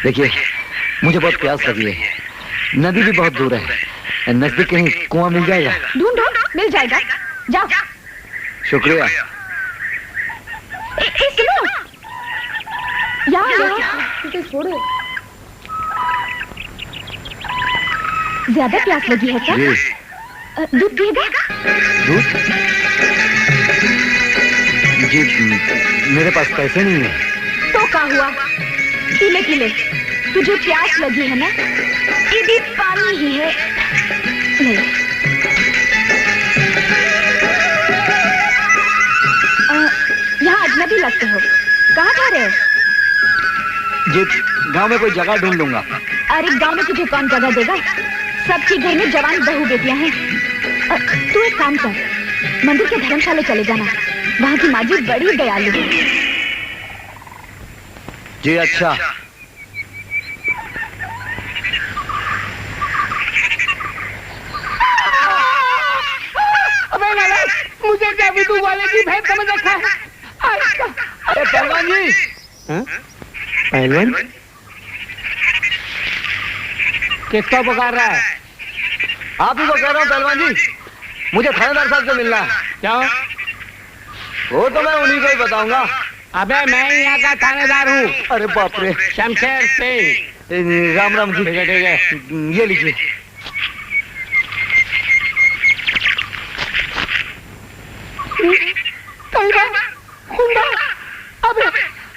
देखिए, मुझे बहुत प्यास लगी है, नदी भी बहुत दूर है, नजदीक कहीं कुआं मिल जाएगा? ढूंढो, मिल जाएगा, जाओ। शुक्रिया। सुनो, यहाँ छोड़ो। ज्यादा प्यास लगी है क्या? दूध पिएगा? दूध? जी, मेरे पास पैसे नहीं है। तो क्या हुआ? पीले पीले, तुझे प्यास लगी है ना? ये भी पानी ही है। नहीं। यहाँ अजनबी लगते हो, कहाँ जा रहे हो? जी, गांव में कोई जगह ढूंढ लूंगा। अरे गांव में तुझे कौन जगह देगा? सबके घर में जवान बहू बेटियां हैं। तू एक काम कर, मंदिर के धर्मशाला चले जाना, वहाँ की माजी बड़ी दयालु है। जी अच्छा। अबे नालायक, मुझे क्या विदु वाले की भेंट समझ रखा है? पहलवान जी। पहलवान किसको पुकार रहा है? आप ही को कह रहा हूँ पहलवान जी, मुझे थानेदार साहब से मिलना है। क्यों? वो तो मैं उन्हीं को ही बताऊंगा। अबे मैं यहाँ का थानेदार हूँ। अरे बाप रे। शमशेर सिंह। राम राम जी। ठीक है ठीक है, ये लीजिए।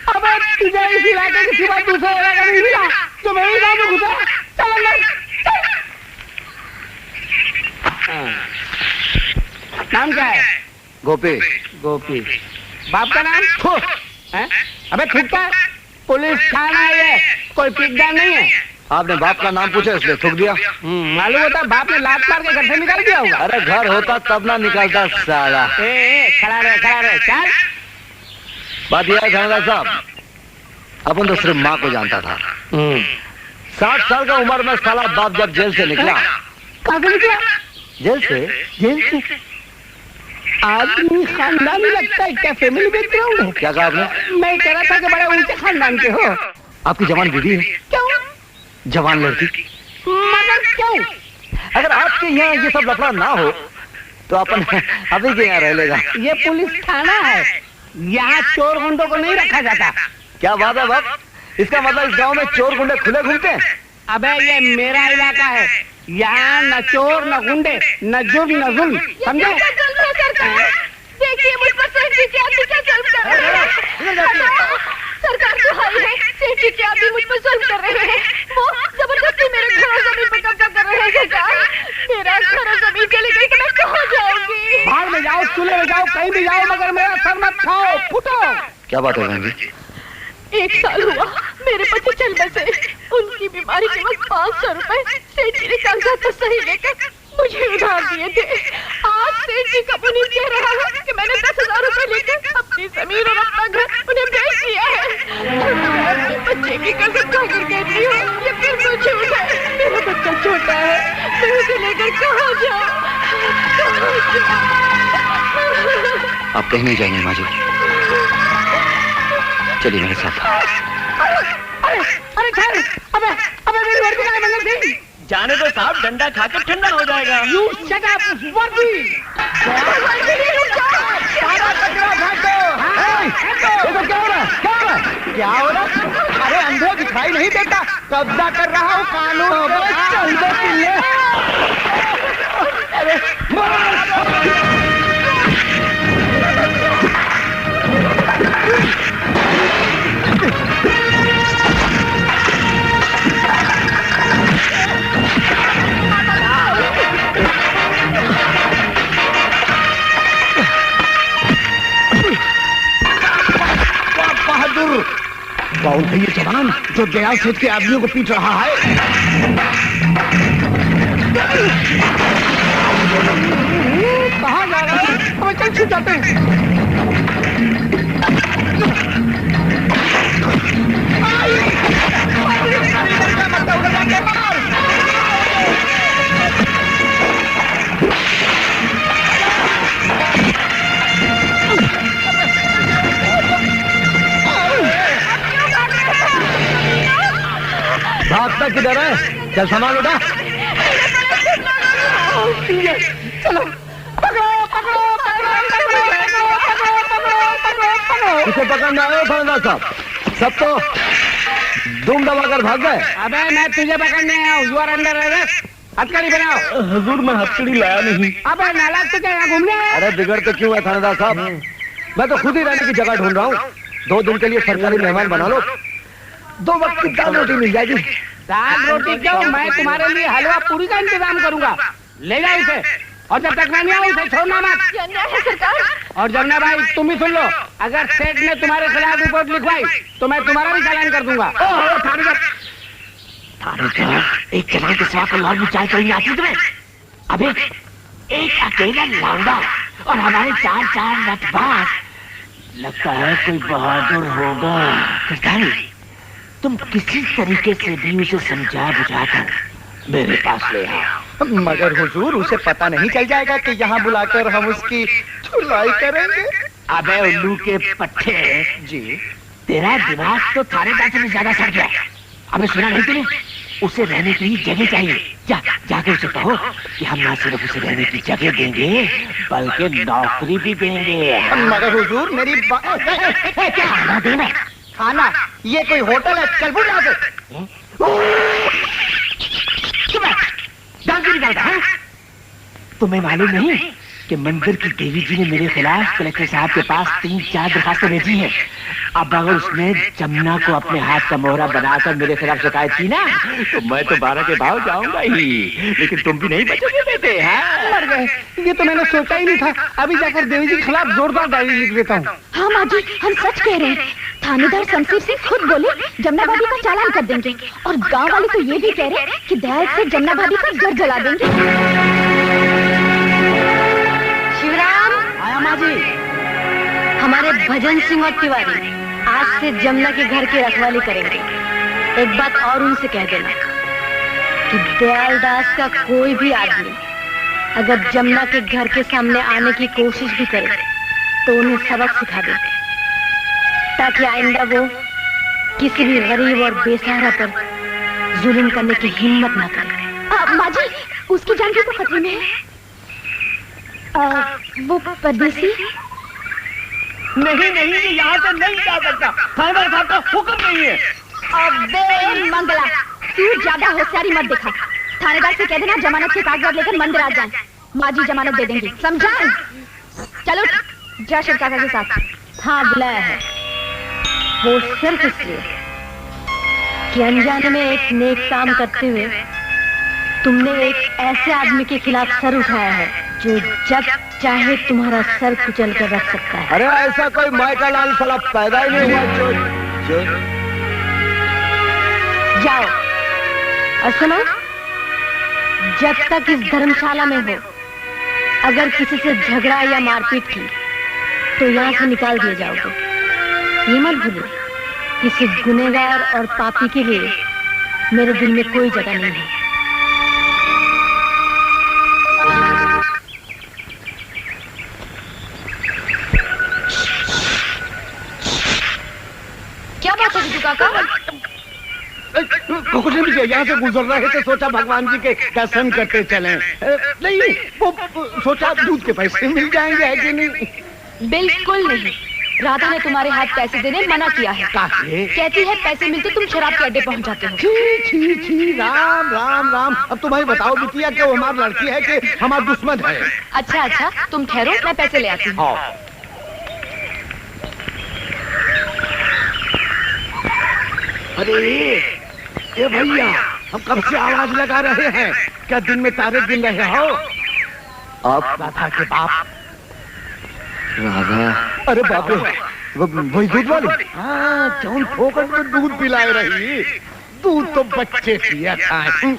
अबे तुझे इस इलाके के सिवा दूसरा इलाका नहीं मिला तो मैं ही गाँव में घुसा। चल अंदर, नाम क्या है? गोपी। गोपी। बाप का नाम? अबे थूकता है? पुलिस थाना है ये, कोई पिकदार नहीं है। आपने बाप का नाम पूछा इसलिए थूक दिया। मालूम होता बाप ने लात मार के घर से निकाल दिया होगा। अरे घर होता तब ना निकालता साला। खड़ा रहे चल। बात यह है थानेदार साहब, अपन तो सिर्फ माँ को जानता था। 60 साल का उम्र में साला बाप जब जेल से निकला। कहाँ से निकला? जेल से? जेल से? आदमी खानदानी लगता है क्या? फैमिली बैकग्राउंड है? क्या कहा आपने? मैं कह रहा था कि बड़े ऊंचे खानदान के हो। आपकी जवान बीवी है? क्यों? जवान लड़की? मगर क्यों? अगर आपके यहाँ ये सब लफड़ा ना हो तो अपन अभी के यहाँ रह लेगा। ये पुलिस थाना है, यहाँ चोर गुंडों को नहीं रखा जाता। क्या बात है बाप? इसका मतलब इस गांव में चोर गुंडे खुले घूमते हैं? अबे ये मेरा इलाका है, यहाँ न चोर न गुंडे न जुर्म न जुल्म, समझे? देखिए मुझ पर सेठ जी के आदमी क्या जुल्म कर रहे हैं। सरकार तो हाई है, सेठ जी के आदमी मुझ पर जुल्म कर रहे हैं। वो जबरदस्ती मेरे घर और जमीन पर कब्जा कर रहे हैं। सरकार, मेरा घर और जमीन चली गई तो मैं कहाँ जाऊंगी? बाहर में जाओ, चूल्हे में जाओ, कहीं भी जाओ, मगर मेरा सर मत खाओ, फुटो। क्या बात है बहन जी? 1 साल हुआ मेरे बच्चे चल बसे। उनकी बीमारी के वक्त 500 रुपए सेठ जी ने कागजात पर सही लेकर मुझे उधार दिए थे। आज सेठ जी का मुनीम कह रहा है कि मैंने 10,000 रुपए लेकर अपनी जमीन और अपना घर उन्हें बेच दिया है। अपने बच्चे की कसम खाकर कहती हूँ ये फिर तो झूठ है। मेरा बच्चा छोटा है, मैं उसे लेकर कहाँ जाऊँ? आप कहीं नहीं जाएंगे माँ जी, चलिए मेरे साथ। अरे ठहर, अबे मेरी वर्दी का मंगल सिंह। जाने दो साहब, डंडा खाकर ठंडा हो जाएगा। You shut up, वर्दी। सारा कचरा फेंक दो। ये तो क्या हो रहा है? क्या हो रहा है? क्या हो रहा? अरे अंधे दिखाई नहीं देता, कब्जा कर रहा हूँ कानून। चल दो किले। कौन है ये जवान जो दयाल सेठ के आदमियों को पीट रहा है? कहाँ जा रहा है? हमें चल छूट जाते हैं। भागता किधर है? चल सामान उठा। चलो पकड़ो पकड़ो पकड़ो पकड़ो पकड़ो पकड़ो पकड़ो। किसे पकड़ना है थानेदार साहब? सब तो धूम दबाकर भाग गए। अबे मैं तुझे पकड़ने आया हूँ। You are under arrest. हथकड़ी बनाओ। हुजूर मैं हथकड़ी लाया नहीं। अबे नालायक तो क्या यहाँ घूमने आया? अरे बिगड़ तो क्यों है थानेदार साहब? मैं तो खुद ही रहने की जगह ढूंढ रहा हूँ। 2 दिन के लिए सरकारी मेहमान बना लो, 2 वक्त की दाल रोटी मिल जाएगी। दाल रोटी क्यों, मैं तुम्हारे लिए हलवा पूरी का इंतजाम करूंगा। ले जाओ इसे, और जब तक मैं नहीं आऊँ उसे छोड़ना मत। ये अन्याय है सरकार। और जमुना भाई तुम भी सुन लो, अगर सेठ ने तुम्हारे खिलाफ रिपोर्ट लिखवाई तो मैं तुम्हारा भी चालान कर दूंगा। थानेदार, एक जवान के सिवा कोई और भी चाल चलनी आती तुम्हें? अबे एक अकेला लौंडा और हमारे 4 नटबाज, लगता है कोई बहादुर होगा। गिरधारी, तुम किसी तरीके से भी उसे समझा बुझाकर मेरे पास ले आओ। मगर हुजूर उसे पता नहीं चल जाएगा कि यहाँ बुलाकर हम उसकी धुलाई करेंगे? अबे उल्लू के पट्टे जी, तेरा दिमाग तो थानेदार से भी ज्यादा सड़ गया। अबे सुना नहीं तूने? उसे रहने की जगह चाहिए। जाकर उसे कहो कि हम ना सिर्फ उसे रहने की जगह देंगे बल्कि नौकरी भी देंगे। मगर हुजूर मेरी खाना देना। खाना? ये कोई होटल है? चल बुढ़ यहाँ से। तुम्हें मालूम नहीं कि मंदिर की देवी जी ने मेरे खिलाफ कलेक्टर साहब के पास 3-4 दरखास्तें भेजी हैं। अब अगर उसने जमुना को अपने हाथ का मोहरा बनाकर मेरे खिलाफ शिकायत की ना तो मैं तो 12 के भाव जाऊंगा ही। लेकिन तुम भी नहीं बचोगे बेटे। मर गए, ये तो मैंने सोचा ही नहीं था। अभी जाकर देवी जी के खिलाफ जोरदार डायरी लिख देता हूँ। हाँ माँ जी, हम सच कह रहे हैं। थानेदार शमशेर सिंह खुद बोले जमुना भाभी का चालान कर देंगे, और गांव वाले तो ये भी कह रहे हैं कि दयाल से जमुना भाभी का घर जला देंगे। शिवराम, आया माँ जी। हमारे भजन सिंह और तिवारी आज से जमुना के घर की रखवाली करेंगे। एक बात और उनसे कह देना कि दयाल दास का कोई भी आदमी अगर जमुना के घर के सामने आने की कोशिश भी करे तो उन्हें सबक सिखा दे, ताकि आइंदा वो किसी भी गरीब और बेसहारा पर जुल्म करने की हिम्मत ना करे। माँ जी, उसकी जान भी तो खतरे में है। वो परदेसी? नहीं नहीं, ये यहाँ से नहीं जा सकता। थानेदार साहब का हुक्म नहीं है। अबे मंगला, तू ज्यादा होशियारी मत दिखा। थानेदार से कह देना जमानत के कागजात लेकर मंदिर आ जाए। माँ जी जमानत दे देंगी, समझा? चलो जा शिव काका के साथ। हाँ, बुलाया है वो सिर्फ इसलिए कि अनजाने में एक नेक काम करते हुए तुमने एक ऐसे आदमी के खिलाफ सर उठाया है जो जब चाहे तुम्हारा सर कुचल कर रख सकता है। अरे ऐसा कोई माय का लाल साला पैदा ही नहीं हुआ जो जाओ और सुनो, जब तक इस धर्मशाला में हो अगर किसी से झगड़ा या मारपीट की तो यहाँ से निकाल दिए जाओगे। ये मत भूलो, किसी गुनहगार और पापी के लिए मेरे दिल में कोई जगह नहीं है। क्या बात है जीजू काका? कुछ नहीं किया, यहाँ से गुजर रहे थे, सोचा भगवान जी के दर्शन करते चलें। नहीं, वो सोचा दूध के पैसे मिल जाएंगे, है कि नहीं? बिल्कुल नहीं। राधा ने तुम्हारे हाथ पैसे देने मना किया है। कहती है पैसे मिलते तुम शराब के अड्डे पहुंच जाते हो। छी छी छी, राम राम राम। अब तुम्हारी बताओ बिटिया कि वो हमारी लड़की है कि हमारा दुश्मन है? अच्छा अच्छा, तुम ठहरो, मैं पैसे ले आती हूँ। अरे ये भैया, हम कब से आवाज लगा रहे हैं, क्या दिन में तारे गिन रहे हो? आप राधा के बाप। राधा? अरे बाप रे, वही दूध वाली? हाँ, जौन फोकट में दूध पिलाए रही। दूध तो बच्चे पिया खाए।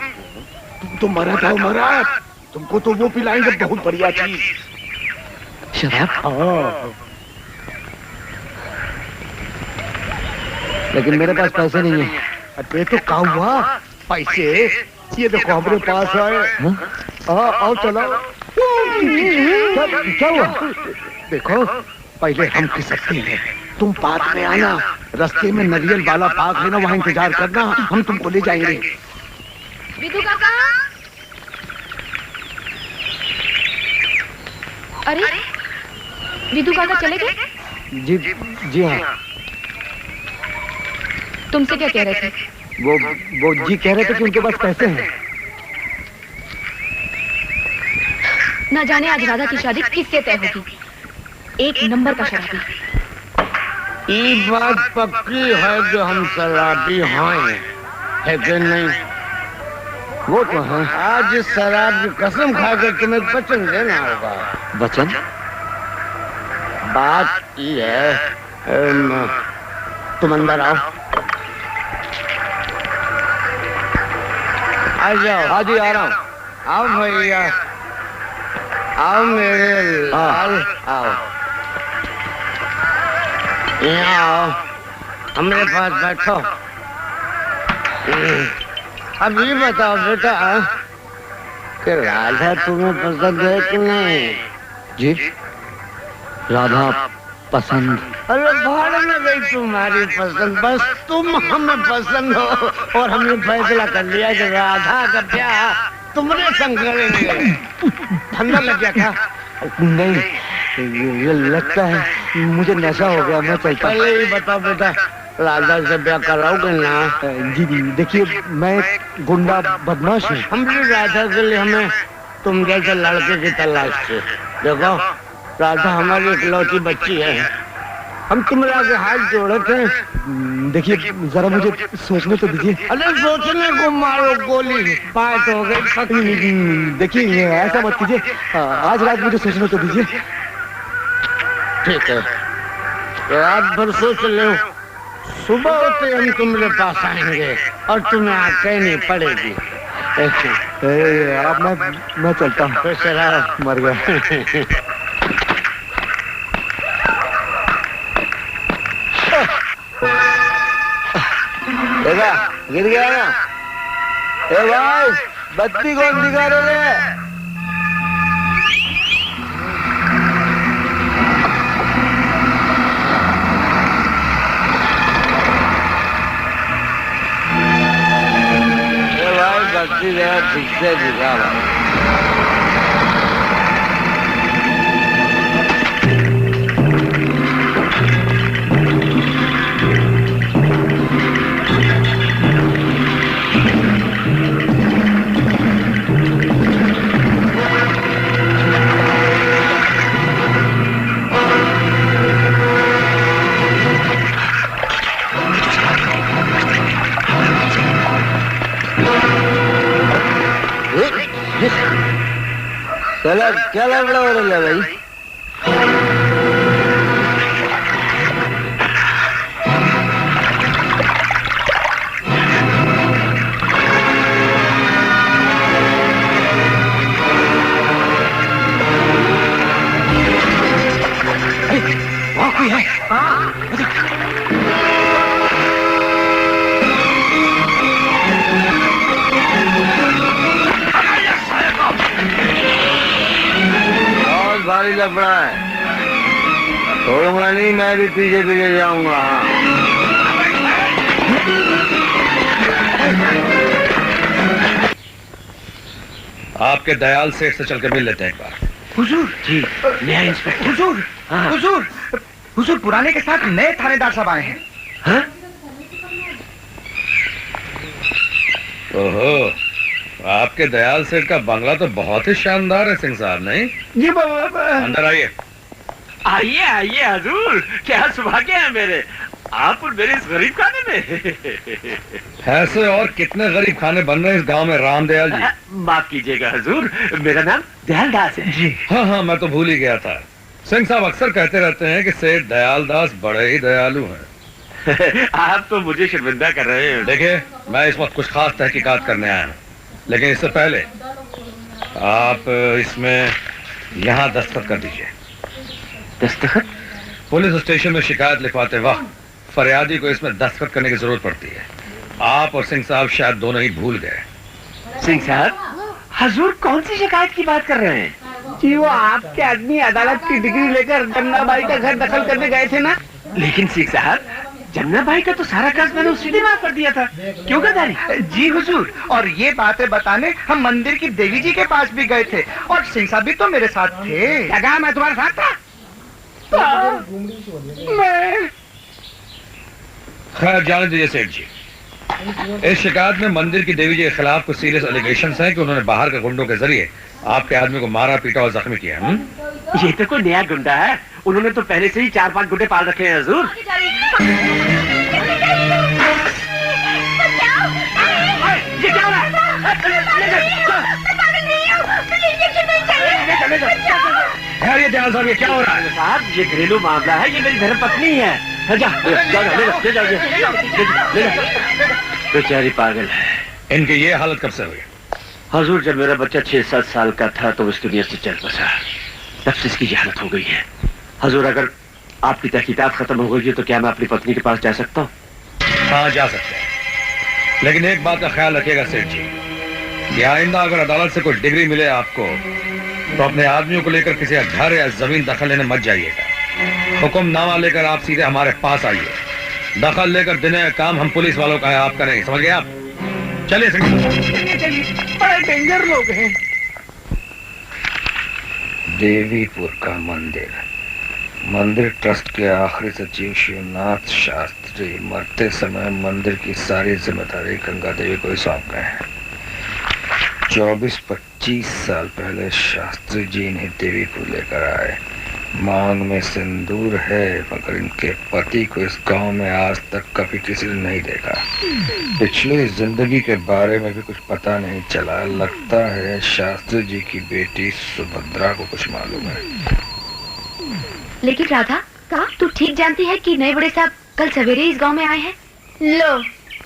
तुम मरा था मरा, तुमको तो वो पिलाएंगे, बहुत बढ़िया चीज। शराब? हाँ। लेकिन मेरे पास पैसे नहीं है। अरे तो क्या हुआ? पैसे ये देखो हमारे पास है। हाँ, आओ चलो। क्या हुआ? देखो, पहले हम खिसकते हैं, तुम पार्क में आना, रास्ते में नरियल वाला पार्क है ना, वहाँ इंतजार करना, हम तुमको ले जाएंगे। विधु काका, अरे विधु काका चले गए? जी जी हाँ। तुमसे क्या कह रहे थे? वो जी कह रहे थे कि उनके पास पैसे हैं। ना जाने आज राधा की शादी किससे तय होगी। एक नंबर का शराबी। ये बात पक्की है कि हम शराबी हैं, है कि नहीं? वो तो है। आज इस शराब की कसम खाकर तुम्हें वचन देना होगा। वचन? बात ये है, तुम अंदर आओ। आ जाओ। हाँ जी आ रहा हूँ। आओ भैया, आओ मेरे लाल, आओ यहाँ आओ, हमारे पास बैठो। अब ये बताओ बेटा कि राधा तुम्हें पसंद है कि नहीं? जी राधा पसंद? अरे भाड़ में गई तुम्हारी पसंद, बस तुम हमें पसंद हो और हमने फैसला कर लिया कि राधा का ब्याह तुम्हारे संग करेंगे। ठंडा लग गया क्या? नहीं, ये लगता है मुझे नशा हो गया, मैं चलता। पहले ही बताओ बेटा, राधा से ब्याह कराओगे ना? जी देखिए, मैं गुंडा बदमाश हूँ। हमारी राधा के लिए हमें तुम जैसे लड़के की तलाश थी। देखो राधा हमारी इकलौती बच्ची है, हम तुम्हारे आगे हाथ जोड़े थे। देखिए जरा मुझे सोचने तो दीजिए। अरे सोचने को मारो गोली, बात हो गई। देखिए ऐसा मत कीजिए, आज रात मुझे सोचने तो दीजिए। ठीक है, रात भर सोच लो, सुबह होते हम तुम्हारे पास आएंगे और तुम्हें आग कहनी पड़ेगी। अब मैं चलता हूँ। खुश रहो। मर गया। देखा गिर गया ना? ए भाई, बत्ती कौन दिखा रहे हैं? ए भाई, बत्ती जरा ठीक से दिखा भाई। चलो क्या लफड़ा हो रहा है भाई? वहाँ कोई है? भारी लफड़ा है, छोड़ूंगा नहीं, मैं भी पीछे पीछे जाऊंगा। आपके दयाल सेठ से चल के मिल लेते हैं एक बार। हुजूर जी, नया इंस्पेक्टर। हुजूर, हुजूर, हुजूर पुराने के साथ नए थानेदार साहब आए हैं। हाँ? ओहो, आपके दयाल सेठ का बंगला तो बहुत ही शानदार है सिंह साहब, नहीं? जी बाबा। अंदर आइए। आइए आइए हजूर, क्या सौभाग्य है मेरे, आप और मेरे इस गरीब खाने में। ऐसे और कितने गरीब खाने बन रहे हैं इस गांव में रामदयाल जी। माफ कीजिएगा हजूर, मेरा नाम दयाल दास है जी। हाँ हाँ, मैं तो भूल ही गया था। सिंह साहब अक्सर कहते रहते हैं कि सेठ दयाल दास बड़े ही दयालु हैं। आप तो मुझे शर्मिंदा कर रहे हैं। देखिए, मैं इस वक्त कुछ खास तहकीकात करने आया हूँ, लेकिन इससे पहले आप इसमें यहाँ दस्तखत कर दीजिए। दस्तखत? पुलिस स्टेशन में शिकायत लिखवाते वक्त फरियादी को इसमें दस्तखत करने की जरूरत पड़ती है। आप और सिंह साहब शायद दोनों ही भूल गए। सिंह साहब, हजूर कौन सी शिकायत की बात कर रहे हैं? जी वो आपके आदमी अदालत की डिग्री लेकर गन्नाबाई का घर दखल करने गए थे ना, लेकिन सिख साहब, जमुना भाई का तो सारा कर्ज मैंने उसी दिन माफ कर दिया था। क्यों गद्दारी? जी हुजूर, और ये बातें बताने हम मंदिर की देवी जी के पास भी गए थे और सिंह साहब भी तो मेरे साथ थे। क्या मैं तुम्हारे साथ था? मैं खैर जाने दीजिए सेठ जी, इस शिकायत में मंदिर की देवी जी के खिलाफ कुछ सीरियस एलिगेशन हैं कि उन्होंने बाहर के गुंडों के जरिए आपके आदमी को मारा, पीटा और जख्मी किया। ये तो कोई नया गुंडा है, उन्होंने तो पहले से ही 4-5 गुंडे पाल रखे हैं हुजूर। ये क्या हो रहा है? ये ध्यान साहब, ये क्या हो रहा है? साहब, ये घरेलू मामला है, ये मेरी धर्मपत्नी है। बेचारी पागल है। इनकी ये हालत कब से हुई? हुजूर, जब मेरा बच्चा 6-7 साल का था तो इस दुनिया से चल बसा, तब से इसकी ये हालत हो गई है। हुजूर, अगर आपकी तहकीकात खत्म हो गई तो क्या मैं अपनी पत्नी के पास जा सकता हूँ? हाँ, जा सकते हैं, लेकिन एक बात का ख्याल रखिएगा सेठ जी, कि आइंदा अगर अदालत से कोई डिग्री मिले आपको तो अपने आदमियों को लेकर किसी घर या जमीन दखल लेने मत जाइएगा। हुक्मनामा लेकर आप सीधे हमारे पास आइए। दखल लेकर देने का काम हम पुलिस वालों का है, आपका नहीं। समझ गए आप? चलिए बड़े डेंजर लोग हैं। देवीपुर का मंदिर ट्रस्ट के आखिरी सचिव शिवनाथ शास्त्री मरते समय मंदिर की सारी जिम्मेदारी गंगा देवी को ही सौंप गए हैं। 24-25 साल पहले शास्त्री जी इन्हें देवीपुर लेकर आए। मांग में सिंदूर है, मगर इनके पति को इस गांव में आज तक कभी किसी ने नहीं देखा। पिछली जिंदगी के बारे में भी कुछ पता नहीं चला। लगता है शास्त्री जी की बेटी सुभद्रा को कुछ मालूम है। लेकिन राधा, का तू ठीक जानती है कि नए बड़े साहब कल सवेरे इस गांव में आए हैं? लो,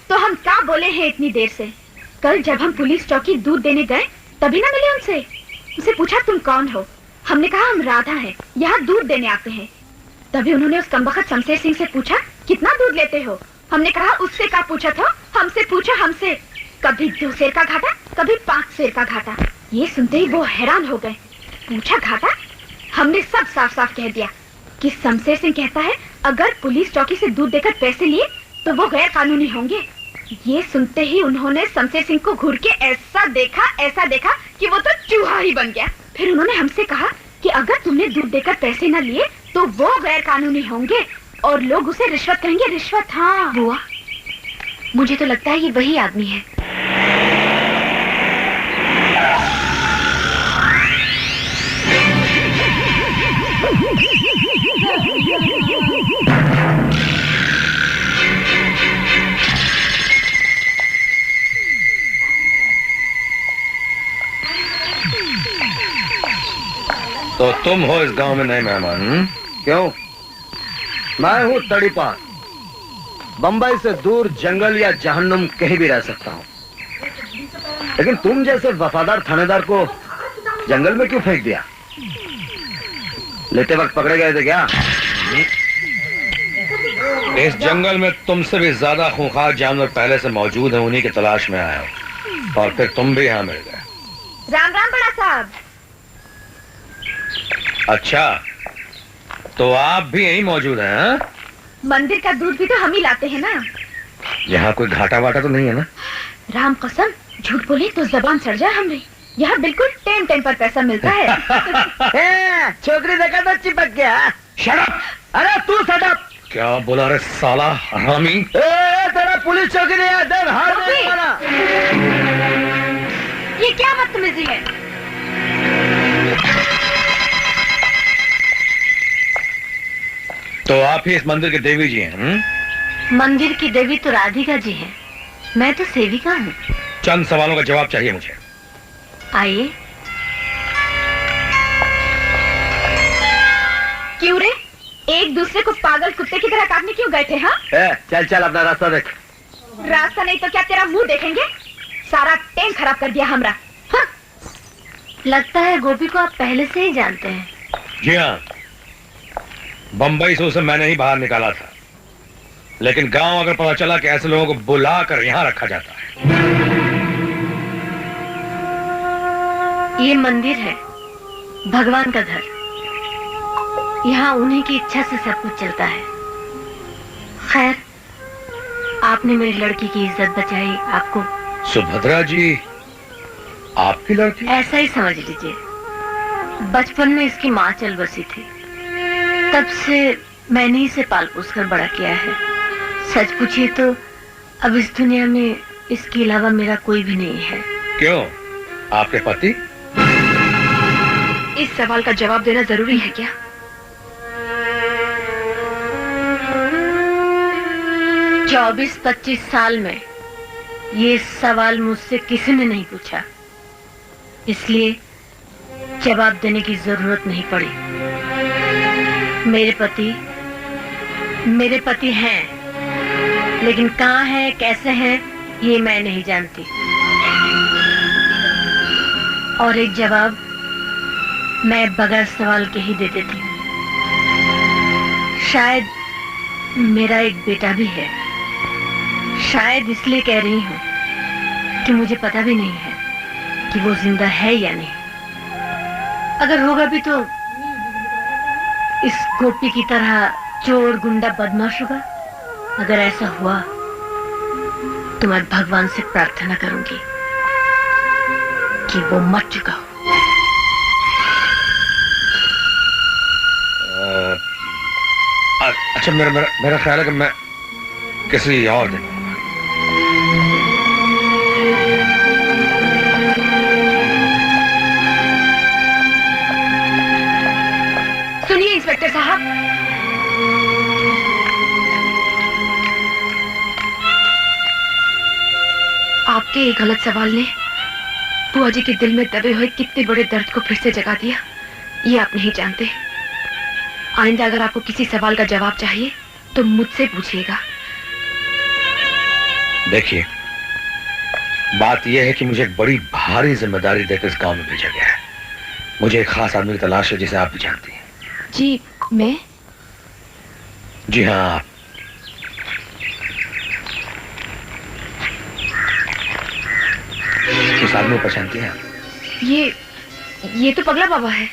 तो हम क्या बोले हैं इतनी देर से? कल जब हम पुलिस चौकी दूध देने गए तभी ना मिले उनसे पूछा तुम कौन हो? हमने कहा हम राधा हैं, यहाँ दूध देने आते हैं। तभी उन्होंने उस कमबख्त शमशेर सिंह से पूछा कितना दूध लेते हो? हमने कहा उससे क्या पूछा था? हमसे पूछा हमसे। कभी 2 सेर का घाटा, कभी 5 सेर का घाटा। ये सुनते ही वो हैरान हो गए। पूछा घाटा? हमने सब साफ साफ कह दिया कि शमशेर सिंह कहता है अगर पुलिस चौकी से दूध देकर पैसे लिए तो वो गैर कानूनी होंगे। ये सुनते ही उन्होंने शमशेर सिंह को घूर के ऐसा देखा कि वो तो चूहा ही बन गया। फिर उन्होंने हमसे कहा कि अगर तुमने दूध देकर पैसे न लिए तो वो गैर कानूनी होंगे और लोग उसे रिश्वत कहेंगे। रिश्वत? हाँ बुआ, मुझे तो लगता है ये वही आदमी है। तो तुम हो इस गांव में नए मेहमान? क्यों? मैं हूँ तड़ीपार। बंबई से दूर जंगल या जहन्नुम कहीं भी रह सकता हूँ, लेकिन तुम जैसे वफादार थानेदार को जंगल में क्यों फेंक दिया? लेते वक्त पकड़े गए थे क्या? इस जंगल में तुमसे भी ज्यादा खूंखार जानवर पहले से मौजूद हैं, उन्हीं की तलाश में आया हूँ और फिर तुम भी यहाँ मिल गए। राम राम बड़ा साहब। अच्छा, तो आप भी यहीं मौजूद हैं? हाँ? मंदिर का दूध भी तो हम ही लाते हैं ना। यहाँ कोई घाटा वाटा तो नहीं है ना? राम कसम, झूठ बोले तो जबान सड़ जाए हमें। यहाँ बिल्कुल टाइम पर पैसा मिलता है। छोकरी देखा तो चिपक गया। Shut up! अरे तू शट अप! क्या बोला रे साला हरामी? तेरा पुलिस चौकी नहीं है, देख हाथ देख मारा। ये क्या बदतमीजी है? तो आप ही इस मंदिर के देवी जी हैं? मंदिर की देवी तो राधिका जी है, मैं तो सेविका हूँ। चंद सवालों का जवाब चाहिए मुझे। आइए। क्यों रे, एक दूसरे को पागल कुत्ते की तरह काटने क्यों गए थे? हाँ, चल चल अपना रास्ता देख। रास्ता नहीं तो क्या तेरा मुंह देखेंगे? सारा टाइम खराब कर दिया हमरा। हाँ। लगता है गोपी को आप पहले से ही जानते हैं। जी हाँ, बंबई से उसे मैंने ही बाहर निकाला था, लेकिन गांव अगर पता चला कि ऐसे लोगों को बुला कर यहाँ रखा जाता है। ये मंदिर है, भगवान का घर। यहाँ उन्हीं की इच्छा से सब कुछ चलता है। खैर, आपने मेरी लड़की की इज्जत बचाई। आपको सुभद्रा जी आपकी लड़की? ऐसा ही समझ लीजिए। बचपन में इसकी माँ चल बसी थी, तब से मैंने इसे पाल पोस कर बड़ा किया है। सच पूछिए तो अब इस दुनिया में इसके अलावा मेरा कोई भी नहीं है। क्यों, आपके पति? इस सवाल का जवाब देना जरूरी है क्या? चौबीस 25 साल में ये सवाल मुझसे किसी ने नहीं पूछा, इसलिए जवाब देने की जरूरत नहीं पड़ी। मेरे पति हैं, लेकिन कहाँ हैं, कैसे हैं, ये मैं नहीं जानती। और एक जवाब मैं बगैर सवाल के ही दे देती हूँ। शायद मेरा एक बेटा भी है। शायद इसलिए कह रही हूँ कि मुझे पता भी नहीं है कि वो जिंदा है या नहीं। अगर होगा भी तो इस गोपी की तरह चोर गुंडा बदमाश होगा। अगर ऐसा हुआ तो मैं भगवान से प्रार्थना करूंगी कि वो मर चुका हो। अच्छा, मेरा ख्याल है कि मैं किसी और दिन। सुनिए इंस्पेक्टर साहब, आपके एक गलत सवाल ने बुआ जी के दिल में दबे हुए कितने बड़े दर्द को फिर से जगा दिया, ये आप नहीं जानते। आइंदा अगर आपको किसी सवाल का जवाब चाहिए तो मुझसे पूछिएगा। देखिए, बात यह है कि मुझे एक बड़ी भारी जिम्मेदारी देकर इस गांव में भेजा गया है। मुझे एक खास आदमी की तलाश है जिसे आप भी जानती हैं। जी मैं? जी हाँ, आप। किस आदमी को पहचानती हैं आप? ये तो पगला बाबा है।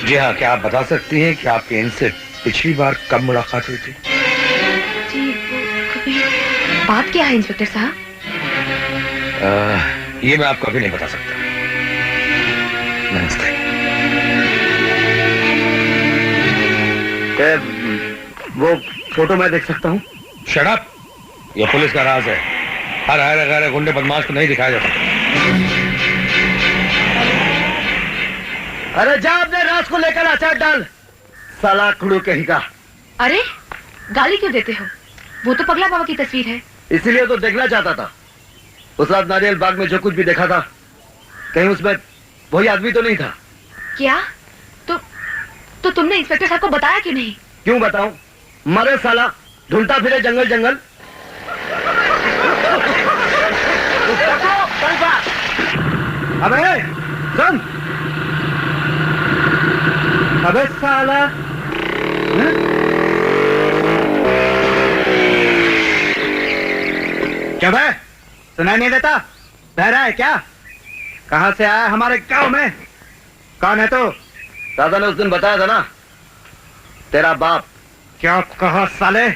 जी हाँ, क्या आप बता सकती हैं कि आपके इनसे पिछली बार कब मुलाकात हुई थी? जी बात क्या है इंस्पेक्टर साहब? ये मैं आपको अभी नहीं बता सकता। नमस्ते। वो फोटो मैं देख सकता हूँ? Shut up! ये पुलिस का राज है। हर गैर गुंडे बदमाश को नहीं दिखाया जा सकता। अरे जा अपने राज को लेकर अचार डाल, साला कुड़ू कहीं का। अरे गाली क्यों देते हो? वो तो पगला बाबा की तस्वीर है। इसीलिए तो देखना चाहता था। उस रात नारियल बाग में जो कुछ भी देखा था, कहीं उसमें वही आदमी तो नहीं था? क्या? तो तुमने इंस्पेक्टर साहब को बताया क्यों नहीं? क्यों बताऊं? मरे साला, ढूंढता फिरे जंगल जंगल। अबे सुन, अबे साला, क्या भाई, सुनाई नहीं देता? बहरा है क्या? कहाँ से आया हमारे गांव में? कौन है तू? दादा ने उस दिन बताया था ना, तेरा बाप। क्या कहा साले?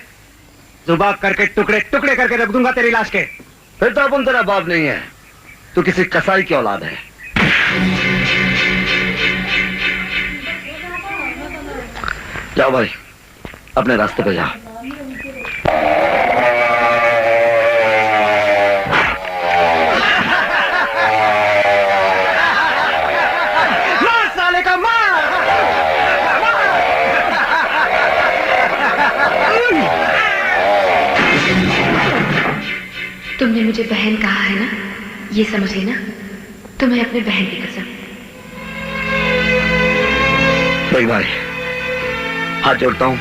जुबान करके टुकड़े टुकड़े करके रख दूंगा तेरी लाश के। फिर तो अपन तेरा बाप नहीं है, तू किसी कसाई की औलाद है। जाओ भाई, अपने रास्ते पे जाओ। मार साले का, मार! तुमने मुझे बहन कहा है ना, ये समझ लेना, तुम्हें अपने बहन की कसम। भाई भाई, हाथ जोड़ता हूँ,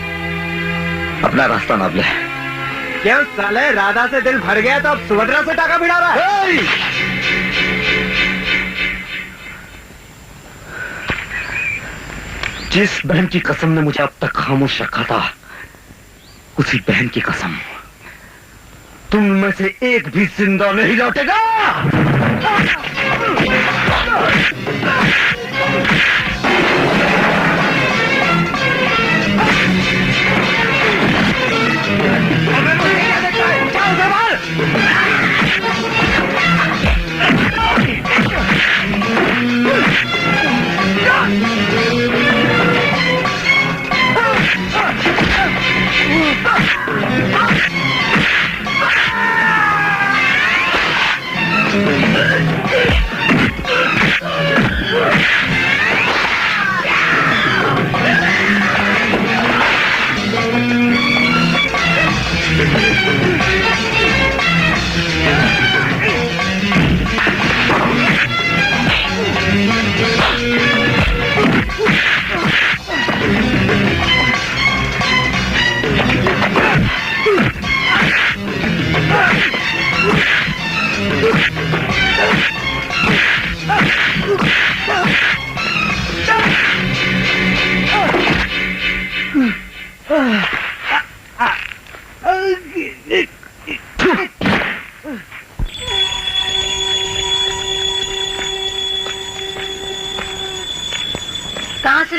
अपना रास्ता नाप ले। क्यों साले, राधा से दिल भर गया तो अब सुभद्रा से टाका भिड़ा रहा है? जिस बहन की कसम ने मुझे अब तक खामोश रखा था, उसी बहन की कसम, तुम में से एक भी जिंदा नहीं लौटेगा। अबे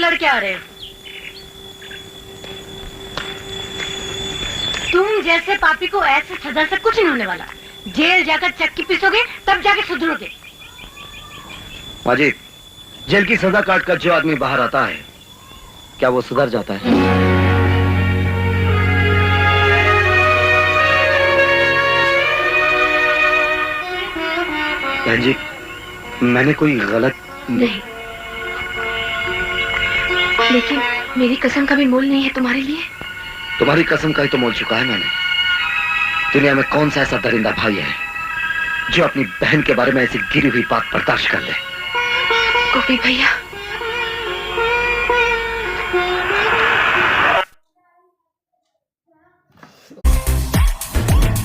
लड़के आ रहे हो? तुम जैसे पापी को ऐसे सजा से कुछ नहीं होने वाला। जेल जाकर चक्की पीसोगे तब जाके सुधरोगे। माँ जी, जेल की सजा काट कर जो आदमी बाहर आता है, क्या वो सुधर जाता है? बहन जी, मैंने कोई गलत नहीं, लेकिन मेरी कसम का भी मोल नहीं है तुम्हारे लिए। तुम्हारी कसम का ही तो मोल चुका है मैंने। दुनिया में कौन सा ऐसा दरिंदा भाई है जो अपनी बहन के बारे में ऐसी गिरी हुई बात बर्दाश्त कर ले? गोपी भैया,